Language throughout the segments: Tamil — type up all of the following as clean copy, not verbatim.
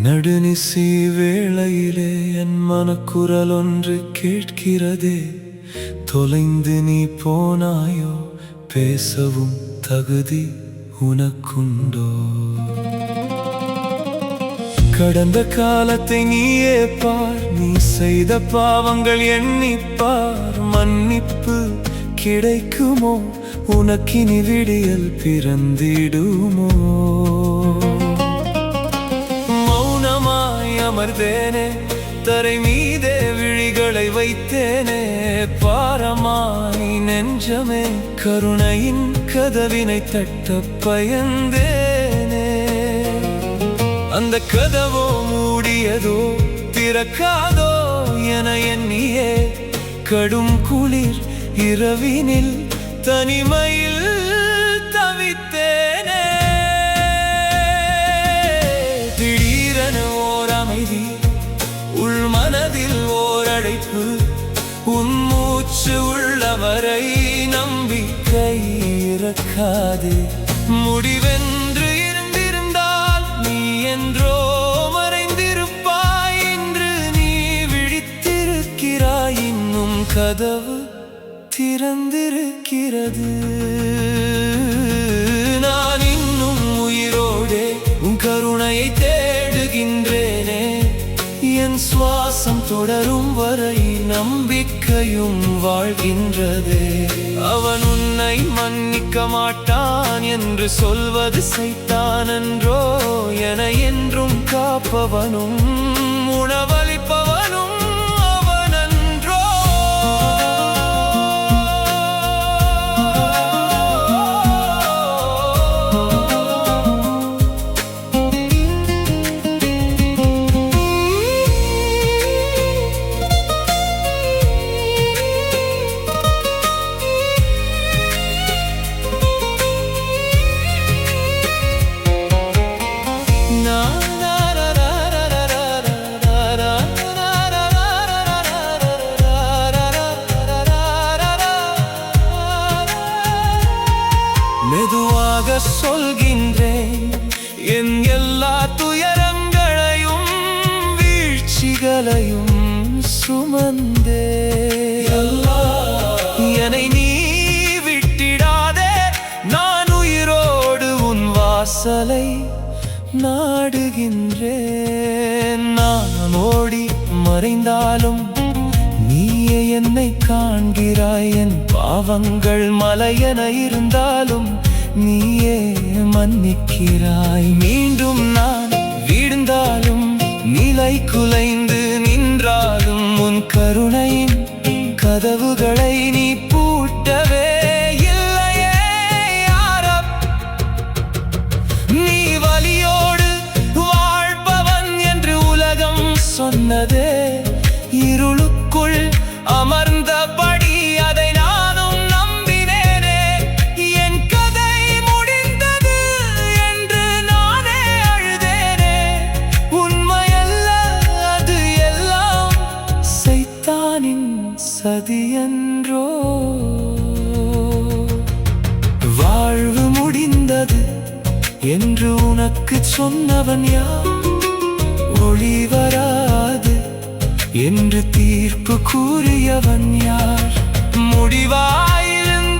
நடுநிசி வேளையிலே என் மனக்குரல் ஒன்று கேட்கிறதே, தொலைந்து நீ போனாயோ, பேசவும் தகுதி உனக்குண்டோ? கடந்த காலத்தை நீயே பார், நீ செய்த பாவங்கள் எண்ணிப்பார். மன்னிப்பு கிடைக்குமோ உனக்கினி? விடியல் பிறந்திடுமோ? அமர்ந்தேனே, தரை மீதே விழிகளை வைத்தேனே. பாரமாய் நெஞ்சமே, கருணையின் கதவினை தட்ட பயந்தேனே. அந்த கதவோ மூடியதோ திறக்காதோ என எண்ணியே, கடும் குளிர் இரவினில் தனிமையில் தவித்தேனே. திடீரென ஓர் அமைதி, உள் மனதில் ஓரடைப்பு. உன் மூச்சு உள்ளவரை நம்பிக்கை இறக்காது. முடிவென்று இருந்திருந்தால் நீ என்றோ மறைந்திருப்பாய். இன்று நீ விழித்திருக்கிறாய், இன்னும் கதவு திறந்திருக்கிறது. நான் இன்னும் உயிரோடே உன் கருணையை தேடுகின்றேனே. என் சுவாசம் தொடரும் வரை நம்பிக்கையும் வாழ்கின்றதே. அவன் உன்னை மன்னிக்க மாட்டான் என்று சொல்வது சைத்தான் என்றோ? என என்றும் காப்பவனும் உணவளிப்பவனும் அவனன்றோ? மெதுவாக சொல்கின்றேன், என் எல்லா துயரங்களையும் வீழ்ச்சிகளையும் சுமந்தே. என்னை நீ விட்டிடாதே, நான் உயிரோடு உன் வாசலை நாடுகின்றேன். நான் ஓடி மறைந்தாலும் நீயே என்னை காண்கிறாய். என் பாவங்கள் மலையென இருந்தாலும் நீயே மன்னிக்கிறாய். மீண்டும் நான் வீழ்ந்தாலும் நிலை குலைந்து நின்றாலும் உன் கருணையின் கதவுகளை நீ பூட்டவே இல்லையே. யாரப் நீ வலியோடு வாழ்பவன் என்று உலகம் சொன்னதே. இருளுக்குள் அமர்ந்தபடி அதை நானும் நம்பினேனே. என் கதை முடிந்தது என்று நானே அழுதேனே. உண்மையல்ல அது எல்லாம் சைத்தானின் சதியன்றோ? வாழ்வு முடிந்தது என்று உனக்கு சொன்னவன் யார்? ஒளி வராது என்று தீர்ப்பு கூறியவன் யார்? முடிவாயிருந்தால்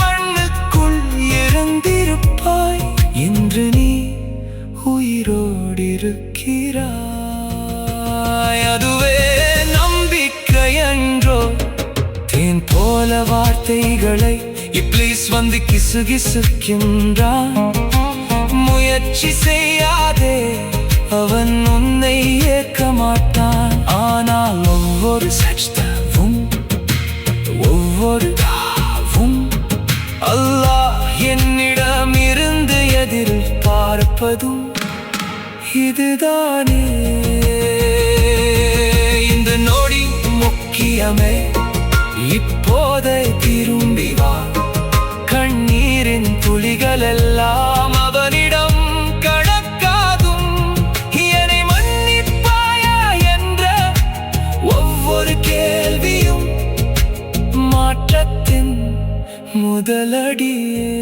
மண்ணுக்குள் இறந்திருப்பாய். இன்று நீ உயிரோடிருக்கிறாய். அதுவே நம்பிக்கையன்றோ? தேன் போல வார்த்தைகளை இப்ளீஸ் வந்து கிசுகிசுக்கின்றான். முயற்சி செய்யாதே, அவன் உன்னை ஏற்க மாட்டான். ஆனால் ஒவ்வொரு சஜ்தாவும் ஒவ்வொரு தாவும் அல்லாஹ் என்னிடம் இருந்து எதிர்பார்ப்பதும் இதுதானே. இந்த நொடி முக்கியமே, இப்போதை திரும்பி வா. கண்ணீரின் துளிகள் எல்லாம் அவனிடம் கடக்காதும். என்னை மன்னிப்பாயா என்ற ஒவ்வொரு கேள்வியும் மாற்றத்தின் முதலடியே.